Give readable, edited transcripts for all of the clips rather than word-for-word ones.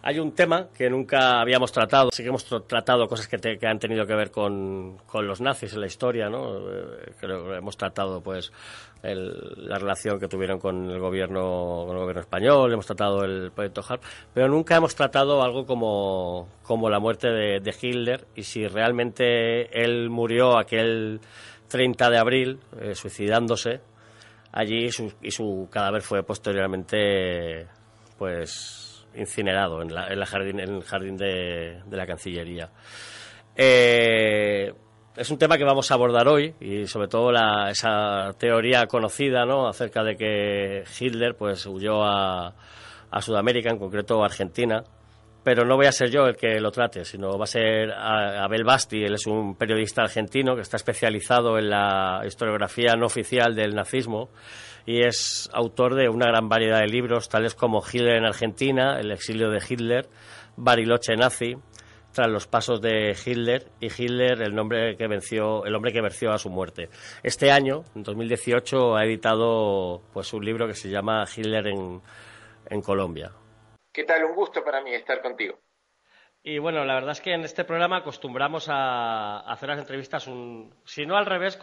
Hay un tema que nunca habíamos tratado. Sí que hemos tratado cosas que han tenido que ver con los nazis en la historia, ¿no? Creo que hemos tratado, pues, la relación que tuvieron con el gobierno español, hemos tratado el proyecto HARP, pero nunca hemos tratado algo como la muerte de Hitler y si realmente él murió aquel 30 de abril, suicidándose allí y su cadáver fue posteriormente, pues, incinerado en el jardín de la Cancillería. Es un tema que vamos a abordar hoy y sobre todo esa teoría conocida, ¿no?, acerca de que Hitler, pues, huyó a Sudamérica, en concreto a Argentina. Pero no voy a ser yo el que lo trate, sino va a ser Abel Basti. Él es un periodista argentino que está especializado en la historiografía no oficial del nazismo y es autor de una gran variedad de libros, tales como Hitler en Argentina, El exilio de Hitler, Bariloche nazi, Tras los pasos de Hitler y Hitler, el hombre que venció a su muerte. Este año, en 2018, ha editado, pues, un libro que se llama Hitler en Colombia. ¿Qué tal? Un gusto para mí estar contigo. Y bueno, la verdad es que en este programa acostumbramos a hacer las entrevistas, si no al revés,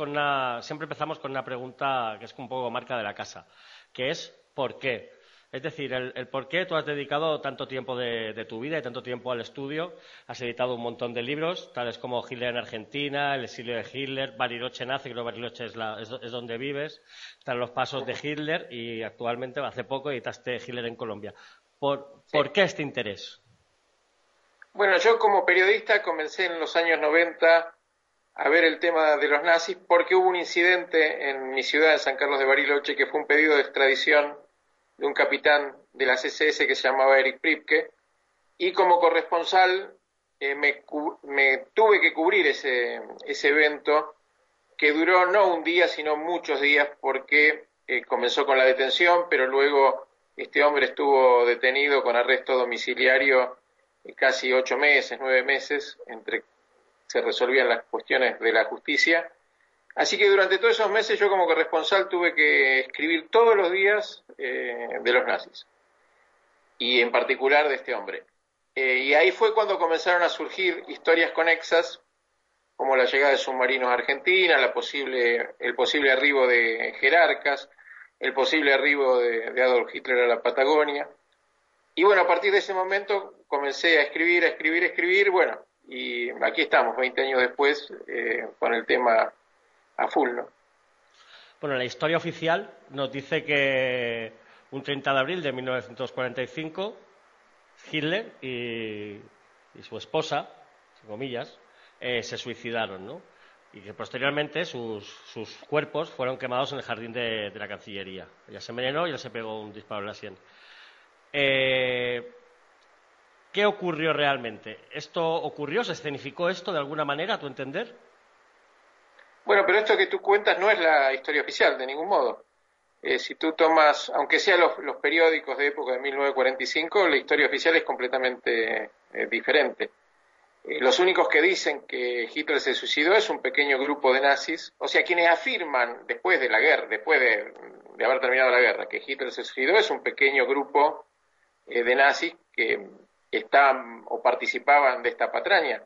siempre empezamos con una pregunta que es un poco marca de la casa, que es ¿por qué? Es decir, el por qué tú has dedicado tanto tiempo de tu vida y tanto tiempo al estudio, has editado un montón de libros, tales como Hitler en Argentina, El exilio de Hitler, Bariloche nazi, creo que Bariloche es donde vives, están los pasos de Hitler y actualmente, hace poco, editaste Hitler en Colombia. ¿Por qué este interés? Bueno, yo como periodista comencé en los años 90 a ver el tema de los nazis porque hubo un incidente en mi ciudad, en San Carlos de Bariloche, que fue un pedido de extradición de un capitán de las SS que se llamaba Erich Priebke, y como corresponsal me tuve que cubrir ese evento que duró no un día, sino muchos días, porque comenzó con la detención, pero luego este hombre estuvo detenido con arresto domiciliario casi 8 meses, 9 meses, entre se resolvían las cuestiones de la justicia. Así que durante todos esos meses yo como corresponsal tuve que escribir todos los días de los nazis, y en particular de este hombre. Y ahí fue cuando comenzaron a surgir historias conexas, como la llegada de submarinos a Argentina, el posible arribo de jerarcas, el posible arribo de Adolf Hitler a la Patagonia. Y bueno, a partir de ese momento comencé a escribir, bueno, y aquí estamos, 20 años después, con el tema a full, ¿no? Bueno, la historia oficial nos dice que un 30 de abril de 1945, Hitler y su esposa, entre comillas, se suicidaron, ¿no? Y que posteriormente sus cuerpos fueron quemados en el jardín de la Cancillería. Ella se envenenó y él se pegó un disparo en la sien. ¿Qué ocurrió realmente? ¿Esto ocurrió? ¿Se escenificó esto de alguna manera, a tu entender? Bueno, pero esto que tú cuentas no es la historia oficial, de ningún modo. Si tú tomas, aunque sean los periódicos de época de 1945, la historia oficial es completamente diferente. Los únicos que dicen que Hitler se suicidó es un pequeño grupo de nazis, o sea, quienes afirman después de la guerra, después de haber terminado la guerra, que Hitler se suicidó, es un pequeño grupo de nazis que estaban o participaban de esta patraña.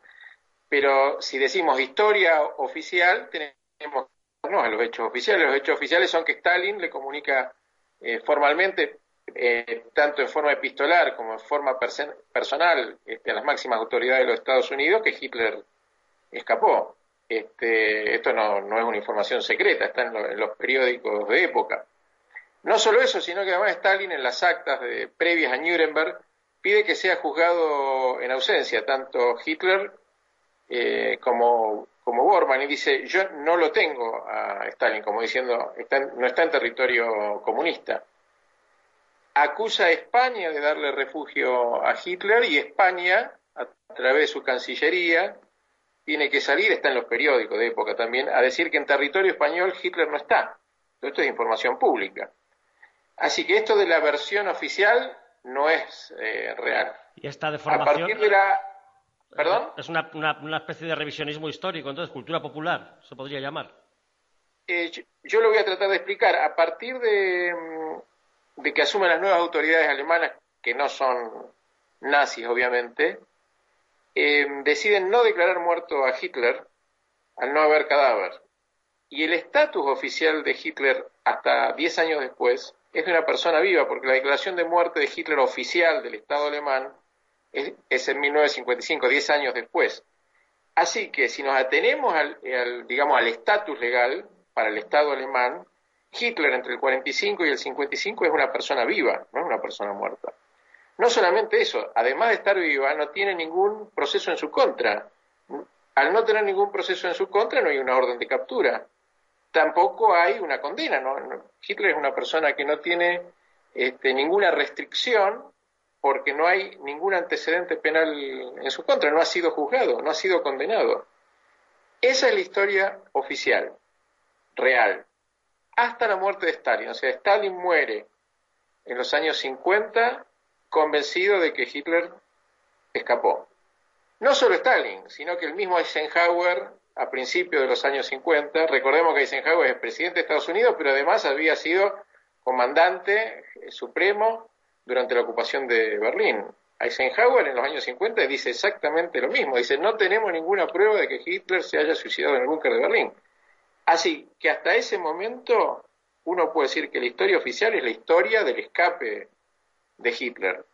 Pero si decimos historia oficial, tenemos no, los hechos oficiales. Los hechos oficiales son que Stalin le comunica formalmente, tanto en forma epistolar como en forma personal, a las máximas autoridades de los Estados Unidos, que Hitler escapó. Esto no es una información secreta, está en los periódicos de época. No solo eso, sino que además Stalin, en las actas previas a Nuremberg, pide que sea juzgado en ausencia, tanto Hitler como Bormann, y dice, yo no lo tengo a Stalin, como diciendo, no está en territorio comunista. Acusa a España de darle refugio a Hitler, y España, a través de su Cancillería, tiene que salir, está en los periódicos de época también, a decir que en territorio español Hitler no está. Todo esto es información pública. Así que esto de la versión oficial no es real. ¿Y esta deformación? A partir de la... ¿Perdón? Es una especie de revisionismo histórico, entonces, cultura popular, se podría llamar. Yo lo voy a tratar de explicar. A partir de que asumen las nuevas autoridades alemanas, que no son nazis obviamente, deciden no declarar muerto a Hitler al no haber cadáver. Y el estatus oficial de Hitler hasta 10 años después es de una persona viva, porque la declaración de muerte de Hitler oficial del Estado alemán es en 1955, 10 años después. Así que si nos atenemos digamos, al estatus legal para el Estado alemán, Hitler entre el 45 y el 55 es una persona viva, no es una persona muerta. No solamente eso, además de estar viva, no tiene ningún proceso en su contra. Al no tener ningún proceso en su contra, no hay una orden de captura. Tampoco hay una condena. Hitler es una persona que no tiene ninguna restricción porque no hay ningún antecedente penal en su contra, no ha sido juzgado, no ha sido condenado. Esa es la historia oficial, real, hasta la muerte de Stalin. O sea, Stalin muere en los años 50 convencido de que Hitler escapó. No solo Stalin, sino que el mismo Eisenhower, a principios de los años 50, recordemos que Eisenhower es presidente de Estados Unidos, pero además había sido comandante supremo durante la ocupación de Berlín. Eisenhower en los años 50 dice exactamente lo mismo, dice no tenemos ninguna prueba de que Hitler se haya suicidado en el búnker de Berlín. Así que hasta ese momento uno puede decir que la historia oficial es la historia del escape de Hitler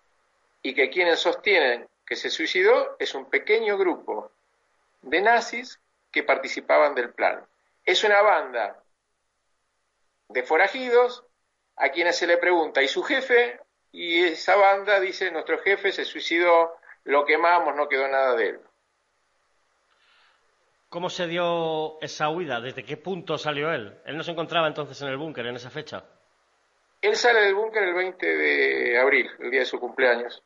y que quienes sostienen que se suicidó es un pequeño grupo de nazis que participaban del plan. Es una banda de forajidos a quienes se le pregunta ¿y su jefe? Y esa banda dice nuestro jefe se suicidó, lo quemamos, no quedó nada de él. ¿Cómo se dio esa huida? ¿Desde qué punto salió él? ¿Él no se encontraba entonces en el búnker en esa fecha? Él sale del búnker el 20 de abril, el día de su cumpleaños.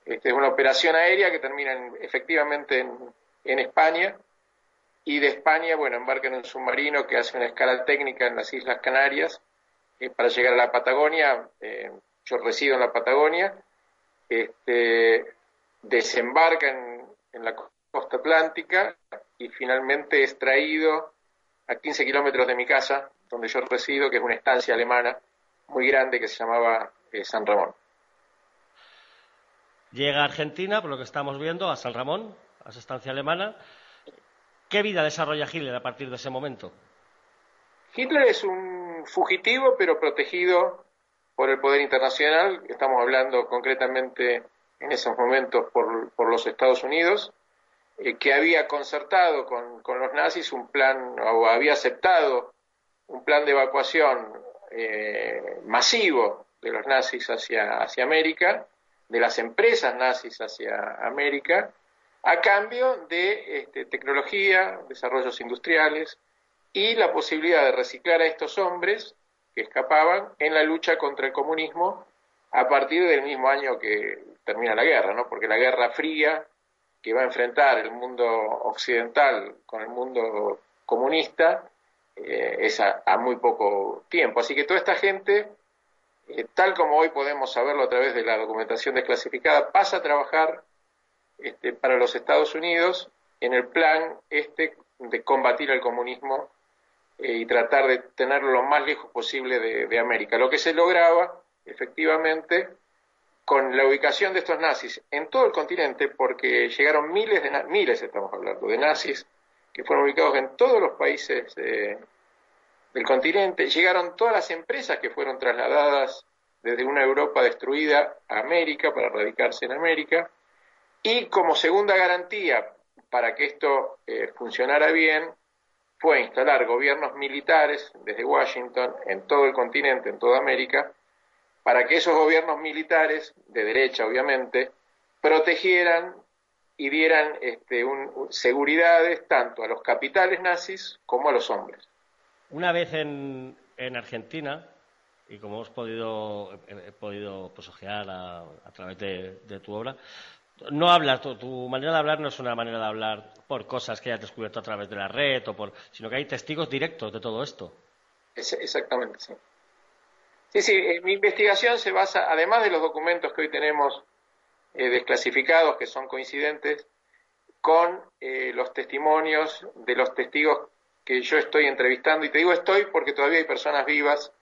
Es una operación aérea que termina efectivamente en España, y de España, bueno, embarca en un submarino que hace una escala técnica en las Islas Canarias para llegar a la Patagonia. Yo resido en la Patagonia, desembarca en la costa atlántica y finalmente es traído a 15 kilómetros de mi casa, donde yo resido, que es una estancia alemana muy grande que se llamaba San Ramón. Llega a Argentina, por lo que estamos viendo, a San Ramón, a esa estancia alemana. ¿Qué vida desarrolla Hitler a partir de ese momento? Hitler es un fugitivo, pero protegido por el poder internacional. Estamos hablando concretamente en esos momentos por los Estados Unidos, que había concertado con los nazis un plan, o había aceptado un plan de evacuación masivo de los nazis hacia América, de las empresas nazis hacia América, a cambio de tecnología, desarrollos industriales y la posibilidad de reciclar a estos hombres que escapaban en la lucha contra el comunismo a partir del mismo año que termina la guerra, ¿no? Porque la Guerra Fría, que va a enfrentar el mundo occidental con el mundo comunista, es a muy poco tiempo. Así que toda esta gente, tal como hoy podemos saberlo a través de la documentación desclasificada, pasa a trabajar para los Estados Unidos en el plan de combatir el comunismo y tratar de tenerlo lo más lejos posible de América. Lo que se lograba, efectivamente, con la ubicación de estos nazis en todo el continente, porque llegaron miles estamos hablando, de nazis que fueron ubicados en todos los países del continente, llegaron todas las empresas que fueron trasladadas desde una Europa destruida a América para radicarse en América, y como segunda garantía para que esto funcionara bien, fue instalar gobiernos militares desde Washington en todo el continente, en toda América, para que esos gobiernos militares, de derecha obviamente, protegieran y dieran seguridades tanto a los capitales nazis como a los hombres. Una vez en Argentina, y como hemos podido pues, ojear a través de tu obra, no hablas, tu manera de hablar no es una manera de hablar por cosas que hayas descubierto a través de la red, sino que hay testigos directos de todo esto. Exactamente, sí. Sí, mi investigación se basa, además de los documentos que hoy tenemos desclasificados, que son coincidentes, con los testimonios de los testigos que yo estoy entrevistando, y te digo estoy porque todavía hay personas vivas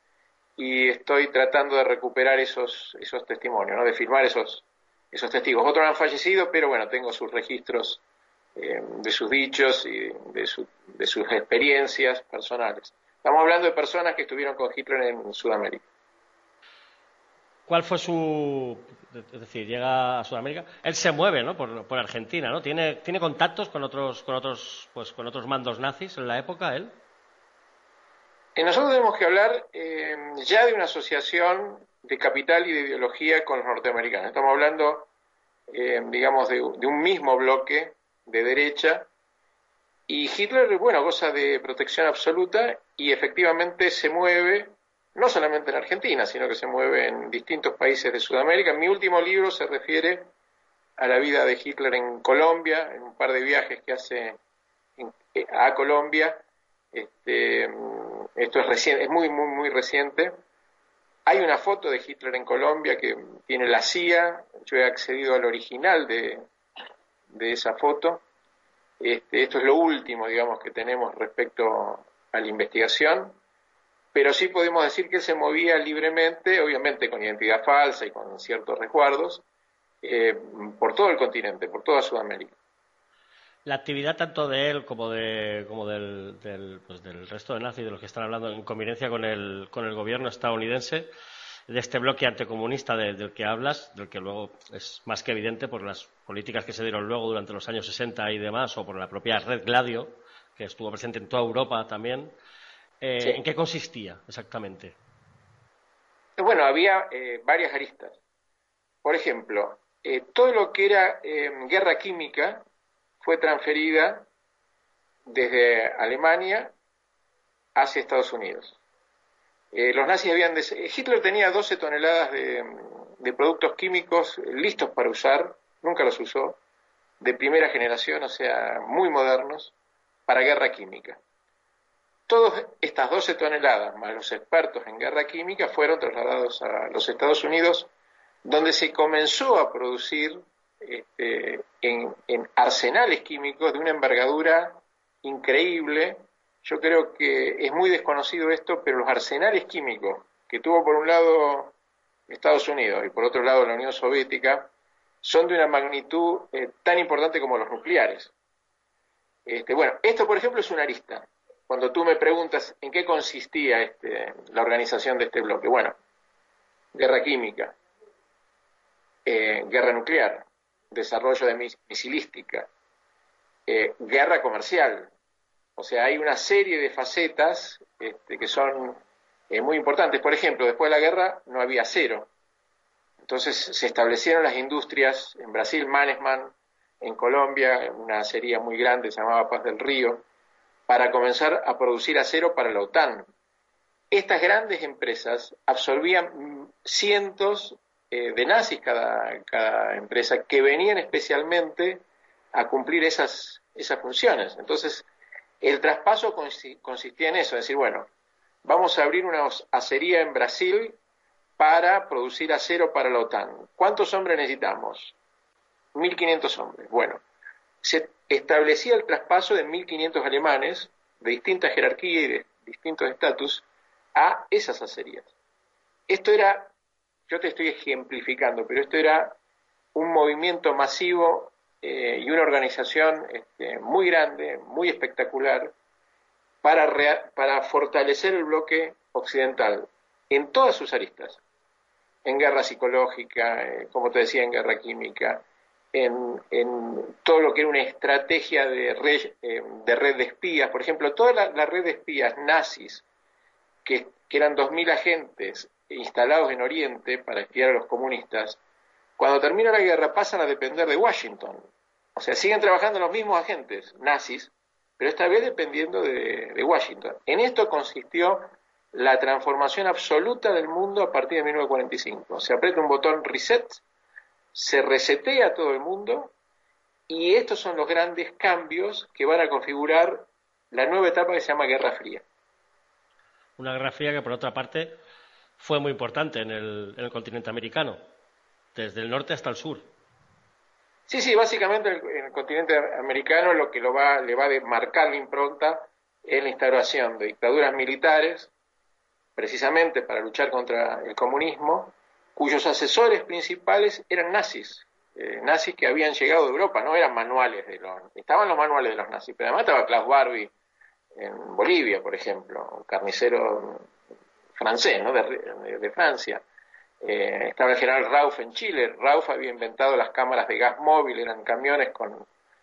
y estoy tratando de recuperar esos testimonios, ¿no? De firmar esos esos testigos. Otros han fallecido, pero bueno, tengo sus registros de sus dichos y de sus experiencias personales. Estamos hablando de personas que estuvieron con Hitler en Sudamérica. ¿Cuál fue su...? Es decir, llega a Sudamérica. Él se mueve, ¿no? Por Argentina, ¿no? ¿Tiene contactos con otros mandos nazis en la época, él? Nosotros tenemos que hablar ya de una asociación de capital y de ideología con los norteamericanos. Estamos hablando, digamos, de un mismo bloque de derecha. Y Hitler, bueno, goza de protección absoluta y efectivamente se mueve, no solamente en Argentina, sino que se mueve en distintos países de Sudamérica. Mi último libro se refiere a la vida de Hitler en Colombia, en un par de viajes que hace a Colombia. Esto es reciente, es muy, muy, muy reciente. Hay una foto de Hitler en Colombia que tiene la CIA. Yo he accedido al original de esa foto. Esto es lo último, digamos, que tenemos respecto a la investigación, pero sí podemos decir que él se movía libremente, obviamente con identidad falsa y con ciertos resguardos, por todo el continente, por toda Sudamérica. La actividad tanto de él como del resto de nazis, de los que están hablando, en connivencia con el gobierno estadounidense, de este bloque anticomunista del que hablas, del que luego es más que evidente por las políticas que se dieron luego durante los años 60 y demás, o por la propia Red Gladio, que estuvo presente en toda Europa también. Sí. ¿En qué consistía exactamente? Bueno, había varias aristas. Por ejemplo, todo lo que era guerra química fue transferida desde Alemania hacia Estados Unidos. Los nazis Hitler tenía 12 toneladas de productos químicos listos para usar, nunca los usó, de primera generación, o sea, muy modernos, para guerra química. Todas estas 12 toneladas, más los expertos en guerra química, fueron trasladados a los Estados Unidos, donde se comenzó a producir en arsenales químicos de una envergadura increíble. Yo creo que es muy desconocido esto, pero los arsenales químicos que tuvo por un lado Estados Unidos y por otro lado la Unión Soviética son de una magnitud tan importante como los nucleares. Bueno, esto por ejemplo es una arista. Cuando tú me preguntas en qué consistía la organización de este bloque, bueno, guerra química, guerra nuclear, desarrollo de misilística, guerra comercial. O sea, hay una serie de facetas que son muy importantes. Por ejemplo, después de la guerra no había acero. Entonces se establecieron las industrias en Brasil, Mannesmann, en Colombia, una acería muy grande, se llamaba Paz del Río, para comenzar a producir acero para la OTAN. Estas grandes empresas absorbían cientos de nazis cada empresa, que venían especialmente a cumplir esas funciones. Entonces, el traspaso consistía en eso, es decir, bueno, vamos a abrir una acería en Brasil para producir acero para la OTAN. ¿Cuántos hombres necesitamos? 1.500 hombres. Bueno, se establecía el traspaso de 1.500 alemanes de distinta jerarquía y de distintos estatus a esas acerías. Esto era, yo te estoy ejemplificando, pero esto era un movimiento masivo y una organización muy grande, muy espectacular, para fortalecer el bloque occidental en todas sus aristas, en guerra psicológica, como te decía, en guerra química, en todo lo que era una estrategia de red de espías. Por ejemplo, toda la red de espías nazis, que eran 2.000 agentes instalados en Oriente para espiar a los comunistas, cuando termina la guerra pasan a depender de Washington. O sea, siguen trabajando los mismos agentes nazis, pero esta vez dependiendo de Washington. En esto consistió la transformación absoluta del mundo a partir de 1945. Se aprieta un botón reset, se resetea todo el mundo, y estos son los grandes cambios que van a configurar la nueva etapa que se llama Guerra Fría. Una Guerra Fría que, por otra parte, fue muy importante en el continente americano, desde el norte hasta el sur. Sí, básicamente en el continente americano lo que le va a marcar la impronta es la instauración de dictaduras militares, precisamente para luchar contra el comunismo, cuyos asesores principales eran nazis. nazis que habían llegado de Europa, no eran manuales estaban los manuales de los nazis, pero además estaba Klaus Barbie en Bolivia, por ejemplo, un carnicero francés, ¿no? de Francia. Estaba el general Rauff en Chile. Rauff había inventado las cámaras de gas móvil, eran camiones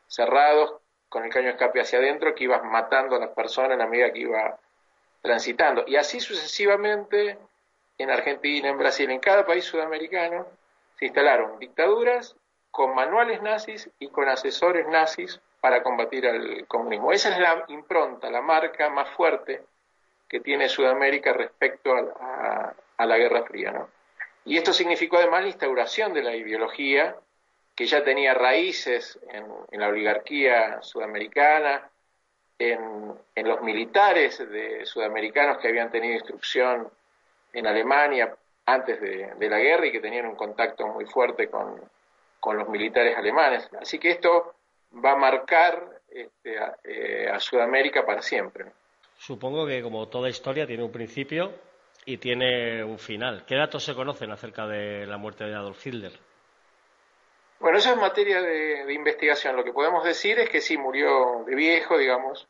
cerrados con el caño de escape hacia adentro que iban matando a las personas en la medida que iba transitando. Y así sucesivamente en Argentina, en Brasil, en cada país sudamericano se instalaron dictaduras con manuales nazis y con asesores nazis para combatir al comunismo. Esa es la impronta, la marca más fuerte que tiene Sudamérica respecto a la Guerra Fría, ¿no? Y esto significó además la instauración de la ideología que ya tenía raíces en la oligarquía sudamericana, en los militares sudamericanos que habían tenido instrucción en Alemania antes de la guerra y que tenían un contacto muy fuerte con los militares alemanes. Así que esto va a marcar a Sudamérica para siempre, ¿no? Supongo que, como toda historia, tiene un principio y tiene un final. ¿Qué datos se conocen acerca de la muerte de Adolf Hitler? Bueno, eso es materia de investigación. Lo que podemos decir es que sí, murió de viejo, digamos,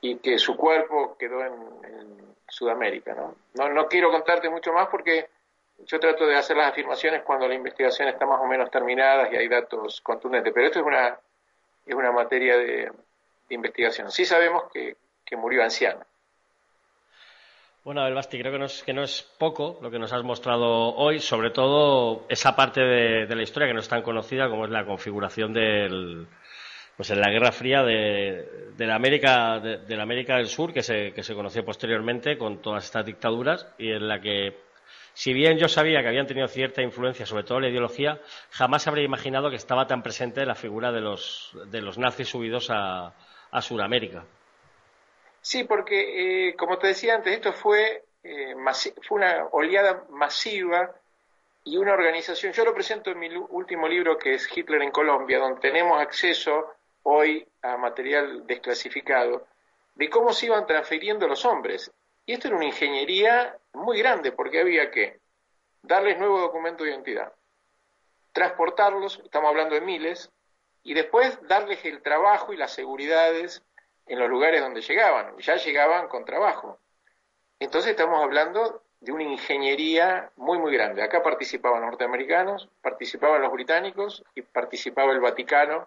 y que su cuerpo quedó en Sudamérica, ¿no? No quiero contarte mucho más porque yo trato de hacer las afirmaciones cuando la investigación está más o menos terminada y hay datos contundentes, pero esto es una materia de investigación. Sí sabemos que murió anciano. Bueno, Abel Basti, creo que no es poco lo que nos has mostrado hoy, sobre todo esa parte de la historia que no es tan conocida como es la configuración pues en la Guerra Fría de la América del Sur, que se conoció posteriormente con todas estas dictaduras, y en la que, si bien yo sabía que habían tenido cierta influencia, sobre todo la ideología, jamás habría imaginado que estaba tan presente la figura de los nazis subidos a Sudamérica. Sí, porque, como te decía antes, esto fue una oleada masiva y una organización. Yo lo presento en mi último libro, que es Hitler en Colombia, donde tenemos acceso hoy a material desclasificado de cómo se iban transfiriendo los hombres. Y esto era una ingeniería muy grande, porque había que darles nuevo documento de identidad, transportarlos, estamos hablando de miles, y después darles el trabajo y las seguridades en los lugares donde llegaban. Ya llegaban con trabajo. Entonces estamos hablando de una ingeniería muy, muy grande. Acá participaban norteamericanos, participaban los británicos y participaba el Vaticano,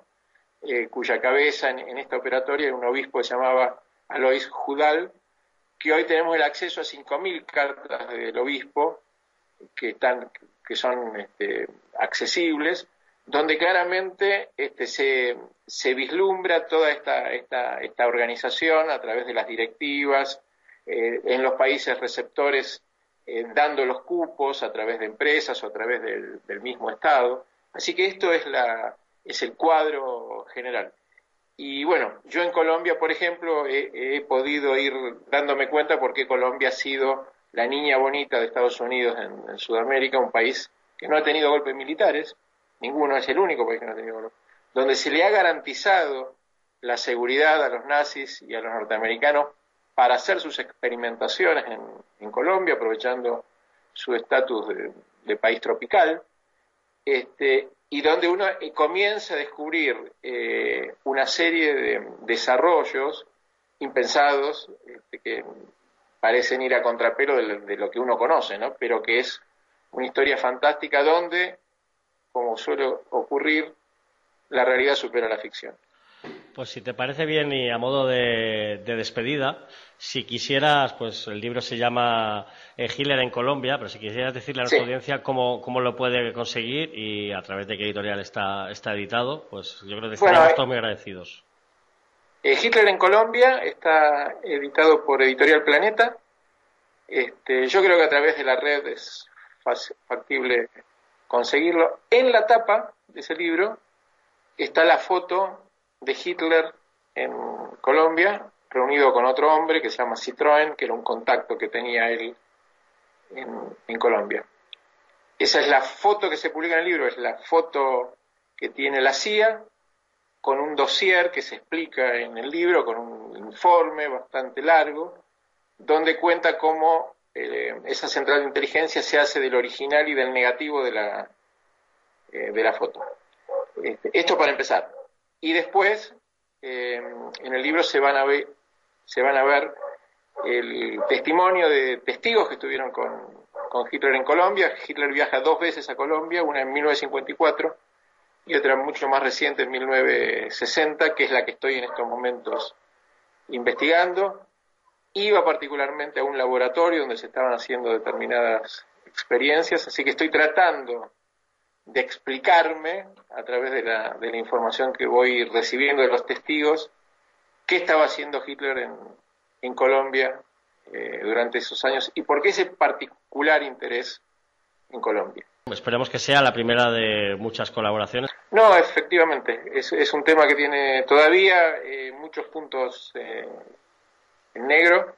cuya cabeza en esta operatoria era un obispo que se llamaba Alois Judal, que hoy tenemos el acceso a 5.000 cartas del obispo que son accesibles, donde claramente se vislumbra toda esta organización a través de las directivas, en los países receptores dando los cupos a través de empresas o a través del mismo Estado. Así que esto es el cuadro general. Y bueno, yo en Colombia, por ejemplo, he podido ir dándome cuenta porque Colombia ha sido la niña bonita de Estados Unidos en Sudamérica, un país que no ha tenido golpes militares, ninguno, es el único país que no ha tenido golpes, donde se le ha garantizado la seguridad a los nazis y a los norteamericanos para hacer sus experimentaciones en Colombia, aprovechando su estatus de país tropical, y donde uno comienza a descubrir una serie de desarrollos impensados que parecen ir a contrapelo de lo que uno conoce, ¿no? Pero que es una historia fantástica donde, como suele ocurrir, la realidad supera la ficción. Pues si te parece bien y a modo de despedida, si quisieras, pues el libro se llama Hitler en Colombia, pero si quisieras decirle a nuestra audiencia cómo lo puede conseguir y a través de qué editorial está editado, pues yo creo que estaríamos todos muy agradecidos. Hitler en Colombia está editado por Editorial Planeta. Yo creo que a través de la red es factible conseguirlo. En la tapa de ese libro está la foto de Hitler en Colombia, reunido con otro hombre que se llama Citroën, que era un contacto que tenía él en Colombia. Esa es la foto que se publica en el libro, es la foto que tiene la CIA, con un dossier que se explica en el libro, con un informe bastante largo, donde cuenta cómo esa central de inteligencia se hace del original y del negativo de de la foto. Esto para empezar. Y después, en el libro se van a ver el testimonio de testigos que estuvieron con Hitler en Colombia. Hitler viaja 2 veces a Colombia, una en 1954 y otra mucho más reciente en 1960, que es la que estoy en estos momentos investigando. Iba particularmente a un laboratorio donde se estaban haciendo determinadas experiencias, así que estoy tratando de explicarme a través de la información que voy recibiendo de los testigos qué estaba haciendo Hitler en Colombia durante esos años y por qué ese particular interés en Colombia. Esperemos que sea la primera de muchas colaboraciones. No, efectivamente, es un tema que tiene todavía muchos puntos en negro.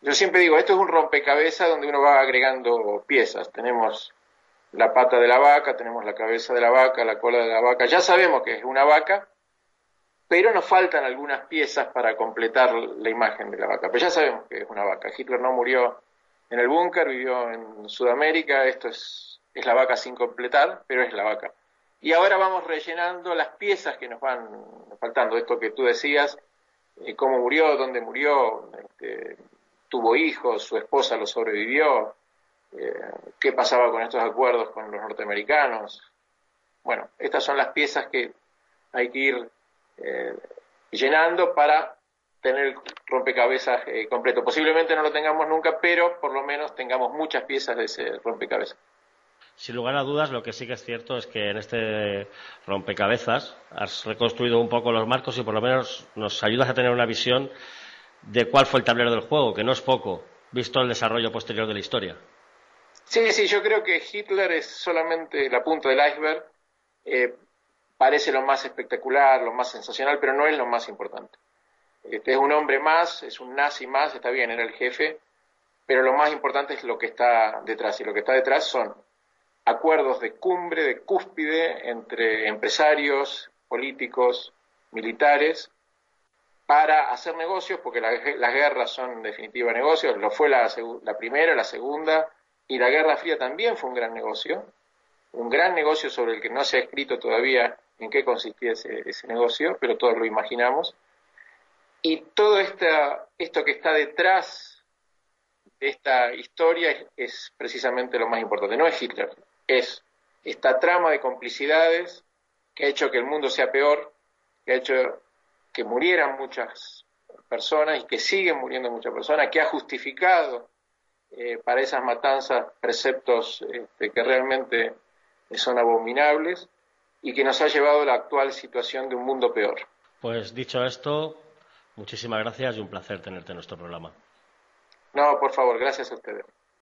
Yo siempre digo, esto es un rompecabezas donde uno va agregando piezas. Tenemos la pata de la vaca, tenemos la cabeza de la vaca, la cola de la vaca. Ya sabemos que es una vaca, pero nos faltan algunas piezas para completar la imagen de la vaca. Pero ya sabemos que es una vaca. Hitler no murió en el búnker, vivió en Sudamérica. Esto es la vaca sin completar, pero es la vaca. Y ahora vamos rellenando las piezas que nos van faltando. Esto que tú decías, cómo murió, dónde murió, tuvo hijos, su esposa lo sobrevivió, qué pasaba con estos acuerdos con los norteamericanos. Bueno, estas son las piezas que hay que ir llenando para tener el rompecabezas completo. Posiblemente no lo tengamos nunca, pero por lo menos tengamos muchas piezas de ese rompecabezas. Sin lugar a dudas, lo que sí que es cierto es que en este rompecabezas has reconstruido un poco los marcos y por lo menos nos ayudas a tener una visión de cuál fue el tablero del juego, que no es poco, visto el desarrollo posterior de la historia. Sí, yo creo que Hitler es solamente la punta del iceberg. Parece lo más espectacular, lo más sensacional, pero no es lo más importante. Es un hombre más, es un nazi más, está bien, era el jefe, pero lo más importante es lo que está detrás, y lo que está detrás son acuerdos de cumbre, de cúspide, entre empresarios, políticos, militares, para hacer negocios, porque las guerras son en definitiva negocios. Lo fue la primera, la segunda, y la Guerra Fría también fue un gran negocio sobre el que no se ha escrito todavía en qué consistía ese negocio, pero todos lo imaginamos. Y todo esto que está detrás de esta historia es precisamente lo más importante. No es Hitler, es esta trama de complicidades que ha hecho que el mundo sea peor, que ha hecho que murieran muchas personas y que siguen muriendo muchas personas, que ha justificado para esas matanzas preceptos que realmente son abominables y que nos ha llevado a la actual situación de un mundo peor. Pues dicho esto, muchísimas gracias y un placer tenerte en nuestro programa. No, por favor, gracias a ustedes.